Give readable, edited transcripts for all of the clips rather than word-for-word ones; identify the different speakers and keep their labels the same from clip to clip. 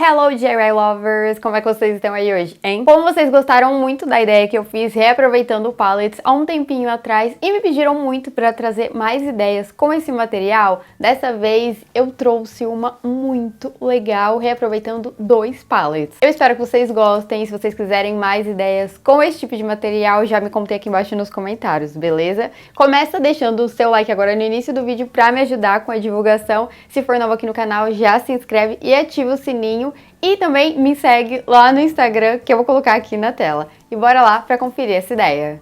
Speaker 1: Hello DIY Lovers! Como é que vocês estão aí hoje, hein? Como vocês gostaram muito da ideia que eu fiz reaproveitando o pallets há um tempinho atrás e me pediram muito para trazer mais ideias com esse material, dessa vez eu trouxe uma muito legal reaproveitando 2 pallets. Eu espero que vocês gostem. Se vocês quiserem mais ideias com esse tipo de material, já me contem aqui embaixo nos comentários, beleza? Começa deixando o seu like agora no início do vídeo para me ajudar com a divulgação. Se for novo aqui no canal, já se inscreve e ativa o sininho. E também me segue lá no Instagram, que eu vou colocar aqui na tela. E bora lá para conferir essa ideia.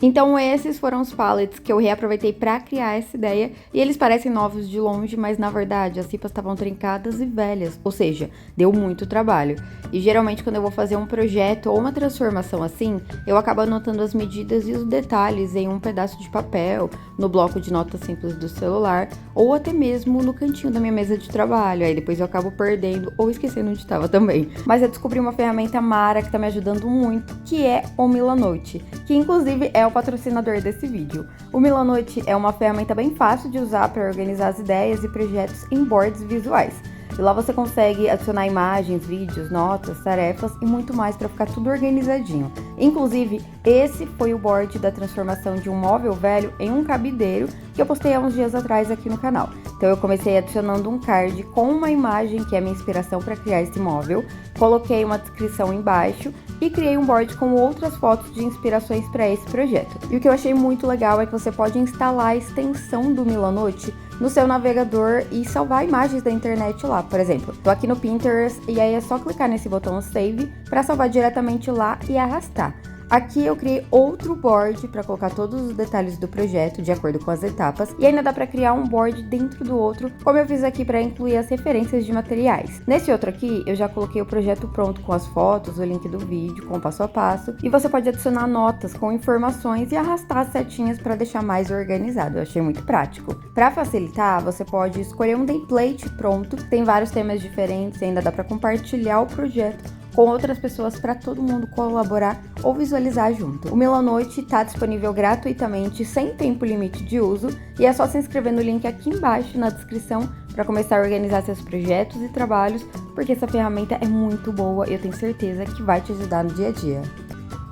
Speaker 1: Então esses foram os pallets que eu reaproveitei para criar essa ideia, e eles parecem novos de longe, mas na verdade as ripas estavam trincadas e velhas, ou seja, deu muito trabalho. E geralmente quando eu vou fazer um projeto ou uma transformação assim, eu acabo anotando as medidas e os detalhes em um pedaço de papel, no bloco de notas simples do celular, ou até mesmo no cantinho da minha mesa de trabalho, aí depois eu acabo perdendo ou esquecendo onde estava também. Mas eu descobri uma ferramenta mara que tá me ajudando muito, que é o Milanote, que inclusive é o patrocinador desse vídeo. O Milanote é uma ferramenta bem fácil de usar para organizar as ideias e projetos em boards visuais. E lá você consegue adicionar imagens, vídeos, notas, tarefas e muito mais para ficar tudo organizadinho. Inclusive, esse foi o board da transformação de um móvel velho em um cabideiro que eu postei há uns dias atrás aqui no canal. Então eu comecei adicionando um card com uma imagem que é a minha inspiração para criar esse móvel, coloquei uma descrição embaixo e criei um board com outras fotos de inspirações para esse projeto. E o que eu achei muito legal é que você pode instalar a extensão do Milanote no seu navegador e salvar imagens da internet lá. Por exemplo, tô aqui no Pinterest e aí é só clicar nesse botão Save para salvar diretamente lá e arrastar. Aqui eu criei outro board para colocar todos os detalhes do projeto de acordo com as etapas, e ainda dá para criar um board dentro do outro, como eu fiz aqui para incluir as referências de materiais. Nesse outro aqui eu já coloquei o projeto pronto com as fotos, o link do vídeo com o passo a passo, e você pode adicionar notas com informações e arrastar as setinhas para deixar mais organizado. Eu achei muito prático. Para facilitar, você pode escolher um template pronto, tem vários temas diferentes e ainda dá para compartilhar o projeto com outras pessoas para todo mundo colaborar ou visualizar junto. O Milanote está disponível gratuitamente, sem tempo limite de uso, e é só se inscrever no link aqui embaixo na descrição para começar a organizar seus projetos e trabalhos, porque essa ferramenta é muito boa e eu tenho certeza que vai te ajudar no dia a dia.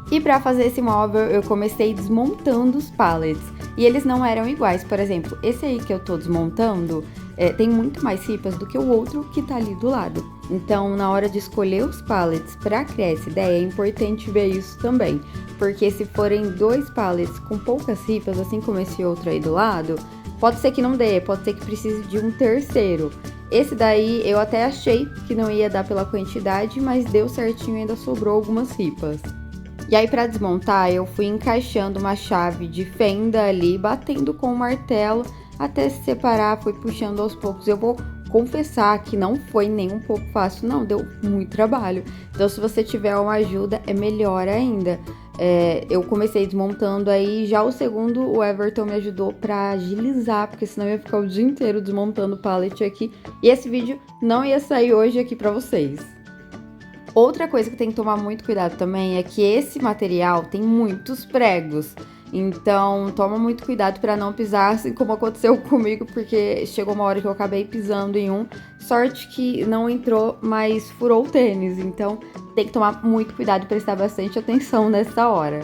Speaker 1: E para fazer esse móvel eu comecei desmontando os pallets, e eles não eram iguais. Por exemplo, esse aí que eu tô desmontando tem muito mais ripas do que o outro que tá ali do lado. Então, na hora de escolher os pallets para criar essa ideia, é importante ver isso também, porque se forem 2 pallets com poucas ripas, assim como esse outro aí do lado, pode ser que não dê, pode ser que precise de um terceiro. Esse daí eu até achei que não ia dar pela quantidade, mas deu certinho e ainda sobrou algumas ripas. E aí, para desmontar, eu fui encaixando uma chave de fenda ali, batendo com o martelo até se separar, fui puxando aos poucos. Eu vou confessar que não foi nem um pouco fácil, não, deu muito trabalho. Então, se você tiver uma ajuda, é melhor ainda. Eu comecei desmontando aí, já o segundo, o Everton me ajudou para agilizar, porque senão eu ia ficar o dia inteiro desmontando o pallet aqui. E esse vídeo não ia sair hoje aqui para vocês. Outra coisa que tem que tomar muito cuidado também é que esse material tem muitos pregos. Então, toma muito cuidado para não pisar, assim como aconteceu comigo, porque chegou uma hora que eu acabei pisando em um. Sorte que não entrou, mas furou o tênis. Então, tem que tomar muito cuidado e prestar bastante atenção nessa hora.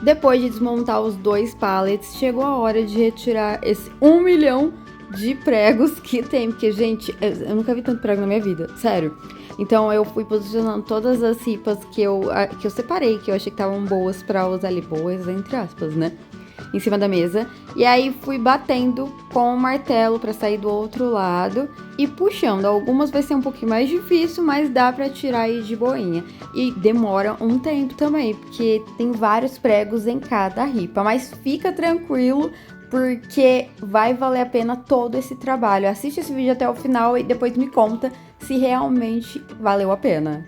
Speaker 1: Depois de desmontar os 2 pallets, chegou a hora de retirar esse 1 milhão de pregos que tem, porque, gente, eu nunca vi tanto prego na minha vida, sério. Então eu fui posicionando todas as ripas que eu separei, que eu achei que estavam boas pra usar ali, boas entre aspas, né, em cima da mesa. E aí fui batendo com o martelo pra sair do outro lado e puxando. Algumas vai ser um pouquinho mais difícil, mas dá pra tirar aí de boinha. E demora um tempo também, porque tem vários pregos em cada ripa, mas fica tranquilo, porque vai valer a pena todo esse trabalho. Assiste esse vídeo até o final e depois me conta se realmente valeu a pena.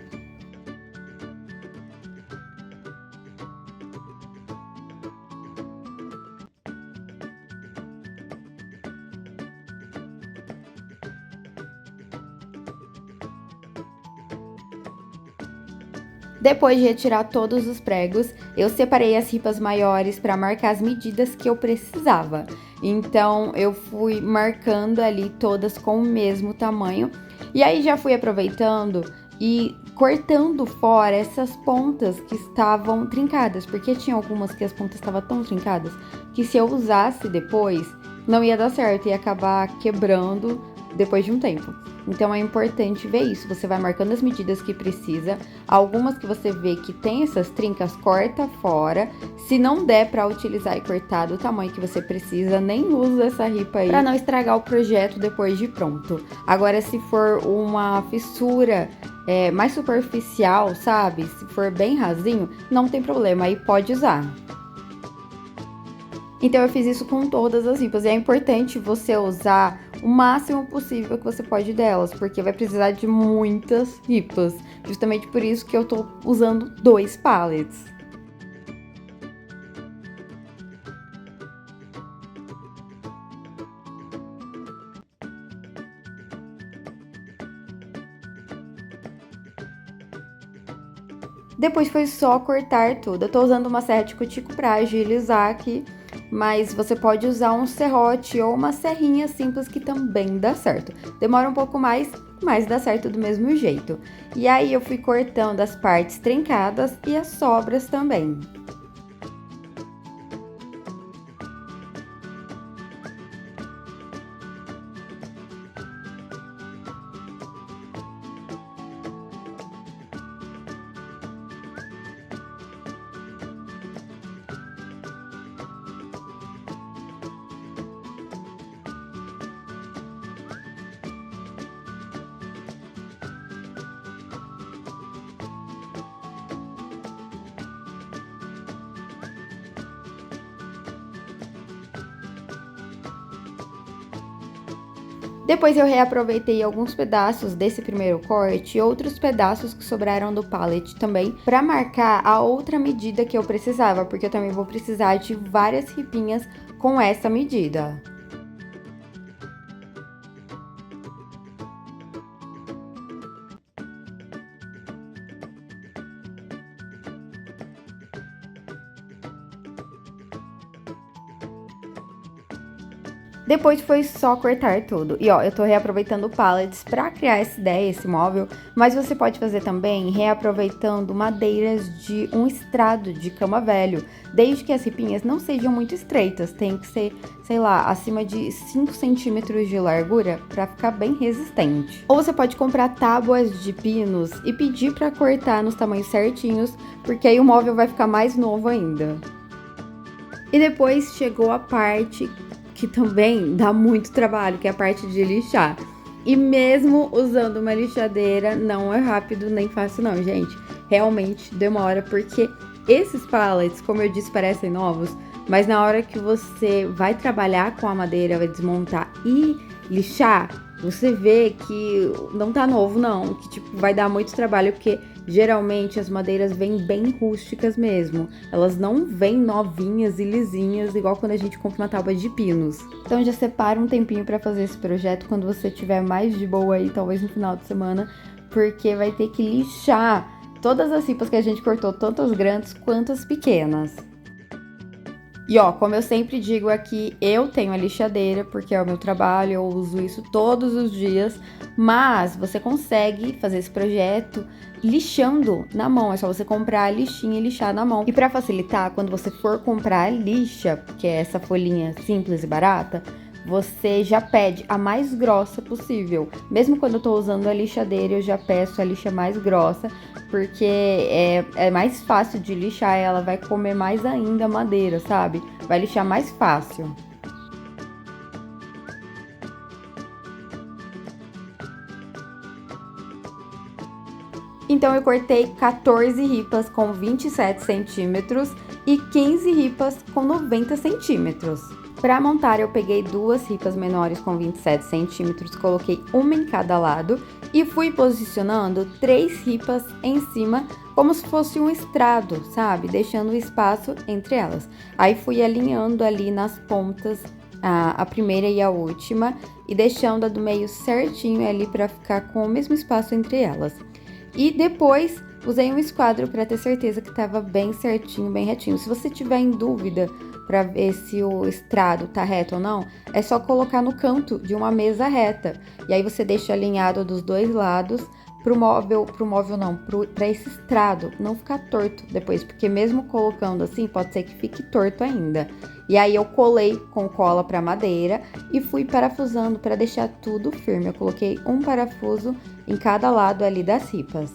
Speaker 1: Depois de retirar todos os pregos, eu separei as ripas maiores para marcar as medidas que eu precisava. Então eu fui marcando ali todas com o mesmo tamanho. E aí já fui aproveitando e cortando fora essas pontas que estavam trincadas, porque tinha algumas que as pontas estavam tão trincadas que se eu usasse depois não ia dar certo, ia acabar quebrando depois de um tempo. Então é importante ver isso, você vai marcando as medidas que precisa, algumas que você vê que tem essas trincas, corta fora. Se não der para utilizar e cortar do tamanho que você precisa, nem usa essa ripa aí para não estragar o projeto depois de pronto. Agora, se for uma fissura mais superficial, sabe? Se for bem rasinho, não tem problema, aí pode usar. Então eu fiz isso com todas as ripas e é importante você usar o máximo possível que você pode delas, porque vai precisar de muitas ripas. Justamente por isso que eu tô usando 2 pallets. Depois foi só cortar tudo. Eu tô usando uma serra de cutico pra agilizar aqui, mas você pode usar um serrote ou uma serrinha simples que também dá certo. Demora um pouco mais, mas dá certo do mesmo jeito. E aí eu fui cortando as partes trincadas e as sobras também. Depois eu reaproveitei alguns pedaços desse primeiro corte e outros pedaços que sobraram do pallet também para marcar a outra medida que eu precisava, porque eu também vou precisar de várias ripinhas com essa medida. Depois foi só cortar tudo. E ó, eu tô reaproveitando pallets pra criar essa ideia, esse móvel, mas você pode fazer também reaproveitando madeiras de um estrado de cama velho, desde que as ripinhas não sejam muito estreitas, tem que ser, sei lá, acima de 5 centímetros de largura pra ficar bem resistente. Ou você pode comprar tábuas de pinos e pedir pra cortar nos tamanhos certinhos, porque aí o móvel vai ficar mais novo ainda. E depois chegou a parte que também dá muito trabalho, que é a parte de lixar. E mesmo usando uma lixadeira, não é rápido nem fácil não, gente. Realmente demora, porque esses pallets, como eu disse, parecem novos, mas na hora que você vai trabalhar com a madeira, vai desmontar e lixar, você vê que não tá novo não, que tipo, vai dar muito trabalho, porque geralmente as madeiras vêm bem rústicas mesmo. Elas não vêm novinhas e lisinhas, igual quando a gente compra uma tábua de pinos. Então já separa um tempinho pra fazer esse projeto quando você tiver mais de boa aí, talvez no final de semana, porque vai ter que lixar todas as ripas que a gente cortou, tanto as grandes quanto as pequenas. E ó, como eu sempre digo aqui, eu tenho a lixadeira, porque é o meu trabalho, eu uso isso todos os dias, mas você consegue fazer esse projeto lixando na mão, é só você comprar a lixinha e lixar na mão. E para facilitar, quando você for comprar a lixa, que é essa folhinha simples e barata, você já pede a mais grossa possível. Mesmo quando eu tô usando a lixadeira, eu já peço a lixa mais grossa, porque é mais fácil de lixar, ela vai comer mais ainda a madeira, sabe? Vai lixar mais fácil. Então eu cortei 14 ripas com 27 centímetros e 15 ripas com 90 centímetros. Para montar, eu peguei 2 ripas menores com 27 centímetros, coloquei uma em cada lado e fui posicionando 3 ripas em cima, como se fosse um estrado, sabe? Deixando espaço entre elas. Aí fui alinhando ali nas pontas a primeira e a última e deixando a do meio certinho ali para ficar com o mesmo espaço entre elas. E depois usei um esquadro para ter certeza que estava bem certinho, bem retinho. Se você tiver em dúvida para ver se o estrado tá reto ou não, é só colocar no canto de uma mesa reta. E aí você deixa alinhado dos dois lados para esse estrado não ficar torto depois, porque mesmo colocando assim, pode ser que fique torto ainda. E aí eu colei com cola para madeira e fui parafusando para deixar tudo firme. Eu coloquei um parafuso em cada lado ali das ripas.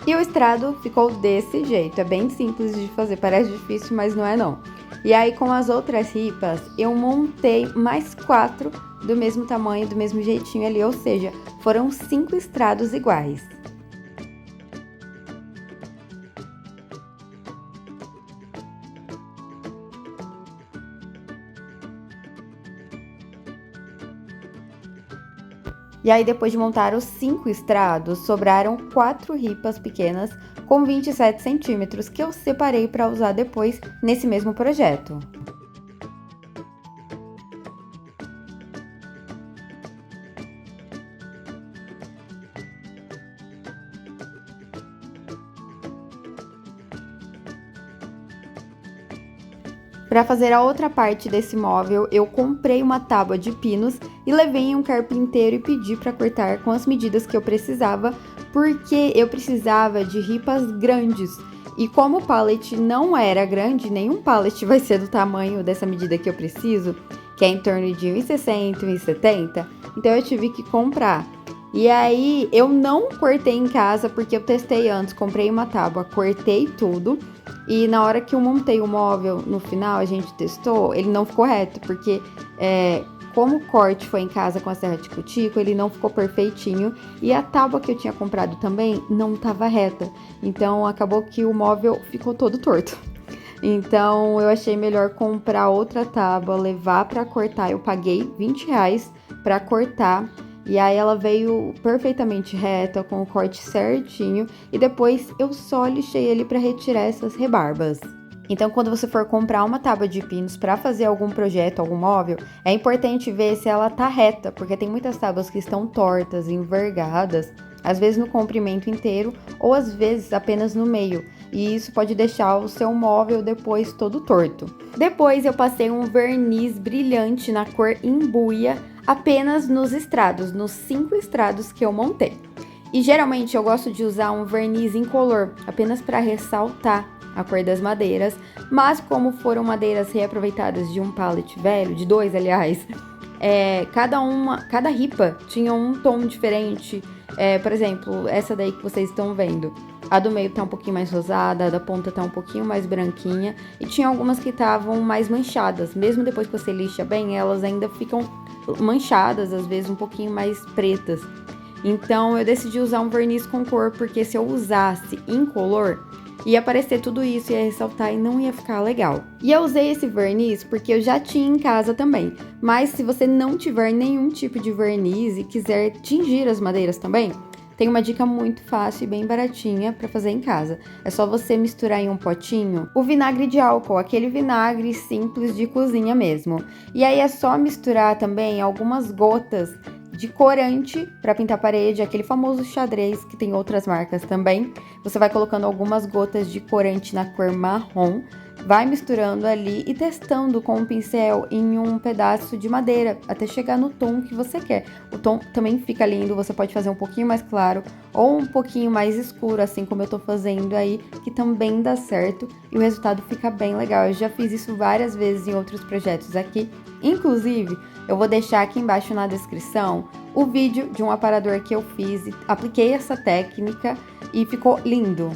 Speaker 1: E o estrado ficou desse jeito, é bem simples de fazer, parece difícil, mas não é não. E aí com as outras ripas, eu montei mais 4 do mesmo tamanho, do mesmo jeitinho ali, ou seja, foram 5 estrados iguais. E aí, depois de montar os 5 estrados, sobraram 4 ripas pequenas com 27 centímetros que eu separei para usar depois nesse mesmo projeto. Para fazer a outra parte desse móvel, eu comprei uma tábua de pinos e levei em um carpinteiro e pedi para cortar com as medidas que eu precisava, porque eu precisava de ripas grandes. E como o pallet não era grande, nenhum pallet vai ser do tamanho dessa medida que eu preciso, que é em torno de 1,60, 1,70, então eu tive que comprar. E aí eu não cortei em casa porque eu testei antes, comprei uma tábua, cortei tudo. E na hora que eu montei o móvel, no final, a gente testou, ele não ficou reto, porque como o corte foi em casa com a serra de cutico, ele não ficou perfeitinho. E a tábua que eu tinha comprado também não estava reta. Então, acabou que o móvel ficou todo torto. Então, eu achei melhor comprar outra tábua, levar para cortar. Eu paguei R$20 para cortar. E aí ela veio perfeitamente reta, com o corte certinho, e depois eu só lixei ele para retirar essas rebarbas. Então, quando você for comprar uma tábua de pinos para fazer algum projeto, algum móvel, é importante ver se ela tá reta, porque tem muitas tábuas que estão tortas, envergadas, às vezes no comprimento inteiro ou às vezes apenas no meio, e isso pode deixar o seu móvel depois todo torto. Depois eu passei um verniz brilhante na cor embuia apenas nos estrados, nos 5 estrados que eu montei. E geralmente eu gosto de usar um verniz incolor, apenas para ressaltar a cor das madeiras, mas como foram madeiras reaproveitadas de um pallet velho, de 2 aliás, cada ripa tinha um tom diferente. Por exemplo, essa daí que vocês estão vendo, a do meio tá um pouquinho mais rosada, a da ponta tá um pouquinho mais branquinha, e tinha algumas que estavam mais manchadas. Mesmo depois que você lixa bem, elas ainda ficam manchadas, às vezes um pouquinho mais pretas. Então eu decidi usar um verniz com cor, porque se eu usasse incolor, ia aparecer tudo isso, ia ressaltar e não ia ficar legal. E eu usei esse verniz porque eu já tinha em casa também. Mas se você não tiver nenhum tipo de verniz e quiser tingir as madeiras também, tem uma dica muito fácil e bem baratinha para fazer em casa. É só você misturar em um potinho o vinagre de álcool, aquele vinagre simples de cozinha mesmo. E aí é só misturar também algumas gotas de corante para pintar a parede, aquele famoso xadrez que tem outras marcas também. Você vai colocando algumas gotas de corante na cor marrom, vai misturando ali e testando com um pincel em um pedaço de madeira até chegar no tom que você quer. O tom também fica lindo, você pode fazer um pouquinho mais claro ou um pouquinho mais escuro, assim como eu tô fazendo aí, que também dá certo e o resultado fica bem legal. Eu já fiz isso várias vezes em outros projetos aqui, inclusive eu vou deixar aqui embaixo na descrição o vídeo de um aparador que eu fiz e apliquei essa técnica e ficou lindo.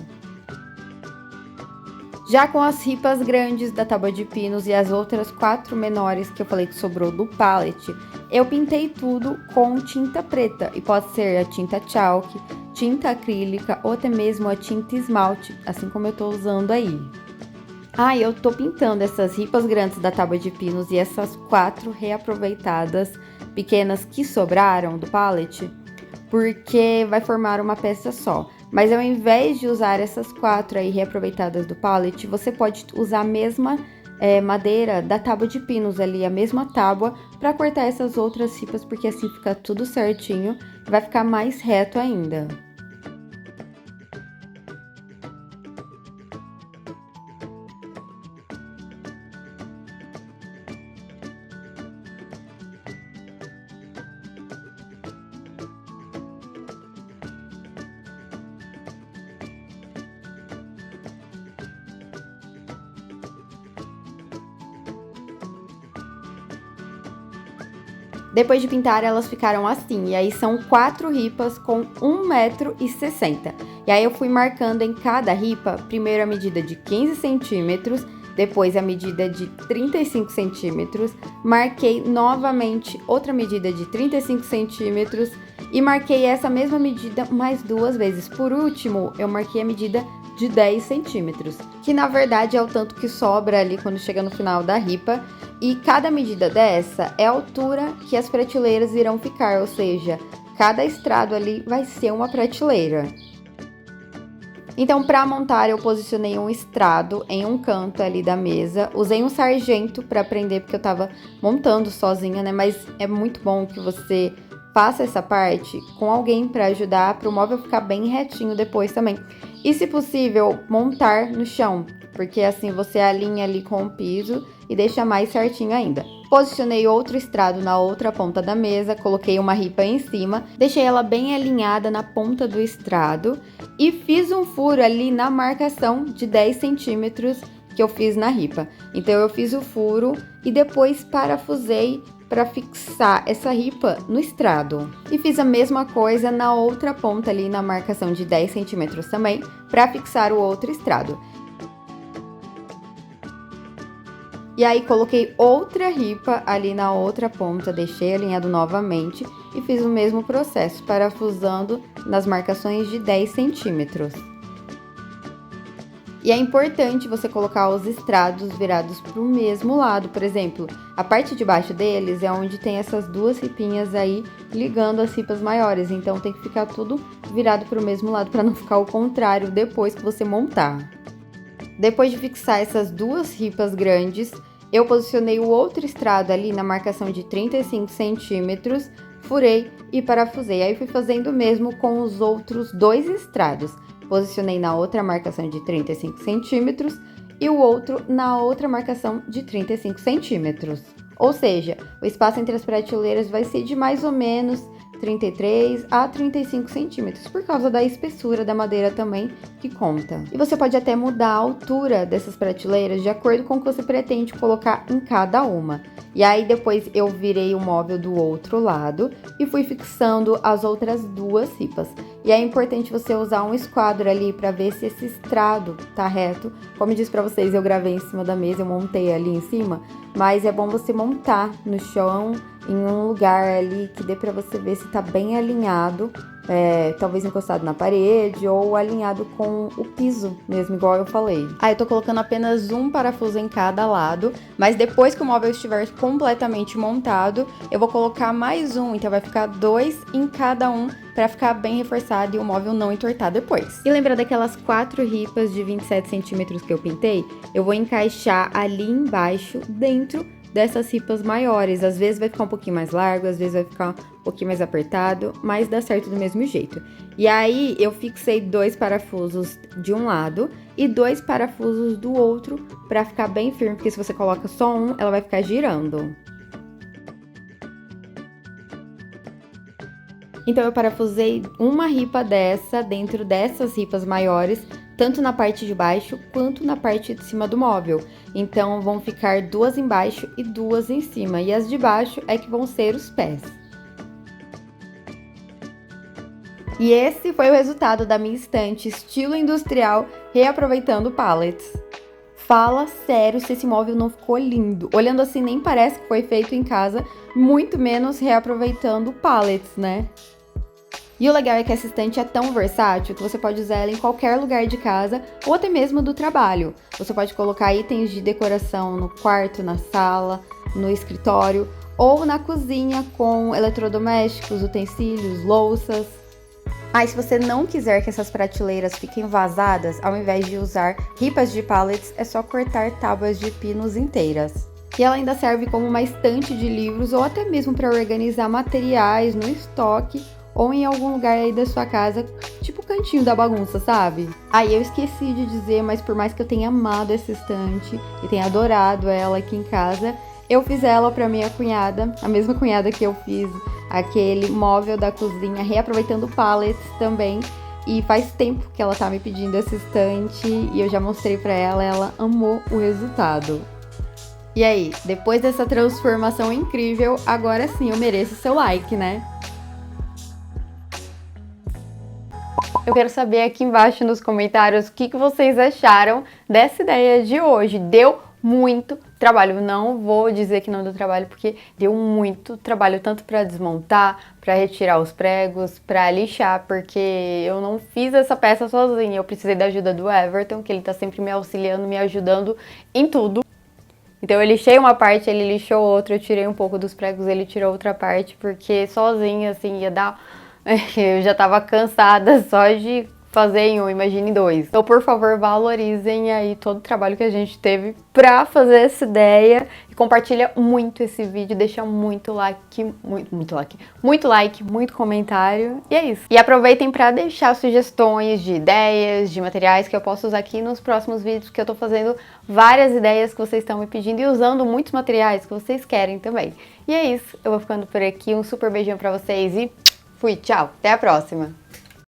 Speaker 1: Já com as ripas grandes da tábua de pinos e as outras 4 menores que eu falei que sobrou do pallet, eu pintei tudo com tinta preta, e pode ser a tinta chalk, tinta acrílica ou até mesmo a tinta esmalte, assim como eu tô usando aí. Ah, eu tô pintando essas ripas grandes da tábua de pinos e essas 4 reaproveitadas pequenas que sobraram do pallet, porque vai formar uma peça só. Mas ao invés de usar essas 4 aí reaproveitadas do pallet, você pode usar a mesma madeira da tábua de pinos ali, a mesma tábua, para cortar essas outras ripas, porque assim fica tudo certinho e vai ficar mais reto ainda. Depois de pintar, elas ficaram assim, e aí são 4 ripas com 1,60 m. E aí eu fui marcando em cada ripa, primeiro a medida de 15 centímetros, depois a medida de 35 centímetros, marquei novamente outra medida de 35 centímetros e marquei essa mesma medida mais 2 vezes. Por último, eu marquei a medida de 10 centímetros, que na verdade é o tanto que sobra ali quando chega no final da ripa. E cada medida dessa é a altura que as prateleiras irão ficar, ou seja, cada estrado ali vai ser uma prateleira. Então, para montar, eu posicionei um estrado em um canto ali da mesa, usei um sargento para prender, porque eu tava montando sozinha, né? Mas é muito bom que você faça essa parte com alguém para ajudar, para o móvel ficar bem retinho depois também. E, se possível, montar no chão, porque assim você alinha ali com o piso e deixa mais certinho ainda. Posicionei outro estrado na outra ponta da mesa, coloquei uma ripa em cima, deixei ela bem alinhada na ponta do estrado e fiz um furo ali na marcação de 10 centímetros que eu fiz na ripa. Então eu fiz o furo e depois parafusei para fixar essa ripa no estrado. E fiz a mesma coisa na outra ponta ali na marcação de 10 centímetros também, para fixar o outro estrado. E aí coloquei outra ripa ali na outra ponta, deixei alinhado novamente e fiz o mesmo processo, parafusando nas marcações de 10 centímetros. E é importante você colocar os estrados virados para o mesmo lado, por exemplo, a parte de baixo deles é onde tem essas 2 ripinhas aí ligando as ripas maiores, então tem que ficar tudo virado para o mesmo lado para não ficar ao contrário depois que você montar. Depois de fixar essas 2 ripas grandes, eu posicionei o outro estrado ali na marcação de 35 centímetros, furei e parafusei. Aí fui fazendo o mesmo com os outros 2 estrados. Posicionei na outra marcação de 35 centímetros e o outro na outra marcação de 35 centímetros. Ou seja, o espaço entre as prateleiras vai ser de mais ou menos 33 a 35 centímetros, por causa da espessura da madeira também, que conta. E você pode até mudar a altura dessas prateleiras de acordo com o que você pretende colocar em cada uma. E aí depois eu virei o móvel do outro lado e fui fixando as outras 2 ripas. E é importante você usar um esquadro ali para ver se esse estrado tá reto. Como eu disse para vocês, eu gravei em cima da mesa, eu montei ali em cima, mas é bom você montar no chão, em um lugar ali que dê para você ver se tá bem alinhado, talvez encostado na parede ou alinhado com o piso mesmo, igual eu falei. Eu tô colocando apenas um parafuso em cada lado, mas depois que o móvel estiver completamente montado, eu vou colocar mais um, então vai ficar 2 em cada um, para ficar bem reforçado e o móvel não entortar depois. E lembra daquelas 4 ripas de 27 centímetros que eu pintei? Eu vou encaixar ali embaixo, dentro dessas ripas maiores. Às vezes vai ficar um pouquinho mais largo, às vezes vai ficar um pouquinho mais apertado, mas dá certo do mesmo jeito. E aí eu fixei 2 parafusos de um lado e 2 parafusos do outro para ficar bem firme, porque se você coloca só um, ela vai ficar girando. Então eu parafusei uma ripa dessa dentro dessas ripas maiores, tanto na parte de baixo quanto na parte de cima do móvel. Então vão ficar 2 embaixo e 2 em cima, e as de baixo é que vão ser os pés. E esse foi o resultado da minha estante estilo industrial reaproveitando pallets. Fala sério se esse móvel não ficou lindo. Olhando assim nem parece que foi feito em casa, muito menos reaproveitando pallets, né? E o legal é que essa estante é tão versátil que você pode usar ela em qualquer lugar de casa ou até mesmo do trabalho. Você pode colocar itens de decoração no quarto, na sala, no escritório ou na cozinha com eletrodomésticos, utensílios, louças. Mas se você não quiser que essas prateleiras fiquem vazadas, ao invés de usar ripas de pallets, é só cortar tábuas de pinos inteiras. E ela ainda serve como uma estante de livros ou até mesmo para organizar materiais no estoque ou em algum lugar aí da sua casa, tipo o cantinho da bagunça, sabe? Aí eu esqueci de dizer, mas por mais que eu tenha amado essa estante e tenha adorado ela aqui em casa, eu fiz ela para minha cunhada, a mesma cunhada que eu fiz aquele móvel da cozinha, reaproveitando pallets também. E faz tempo que ela tá me pedindo essa estante e eu já mostrei para ela, ela amou o resultado. E aí, depois dessa transformação incrível, agora sim eu mereço seu like, né? Eu quero saber aqui embaixo nos comentários o que vocês acharam dessa ideia de hoje. Deu muito trabalho. Não vou dizer que não deu trabalho, porque deu muito trabalho, tanto para desmontar, para retirar os pregos, para lixar, porque eu não fiz essa peça sozinha. Eu precisei da ajuda do Everton, que ele tá sempre me auxiliando, me ajudando em tudo. Então eu lixei uma parte, ele lixou outra, eu tirei um pouco dos pregos, ele tirou outra parte, porque sozinha, assim, ia dar... Eu já tava cansada só de fazer em um, imagine dois. Então, por favor, valorizem aí todo o trabalho que a gente teve pra fazer essa ideia. E compartilha muito esse vídeo, deixa muito like, muito like, muito comentário. E é isso. E aproveitem pra deixar sugestões de ideias, de materiais que eu posso usar aqui nos próximos vídeos, porque eu tô fazendo várias ideias que vocês estão me pedindo e usando muitos materiais que vocês querem também. E é isso. Eu vou ficando por aqui. Um super beijinho pra vocês e fui, tchau. Até a próxima.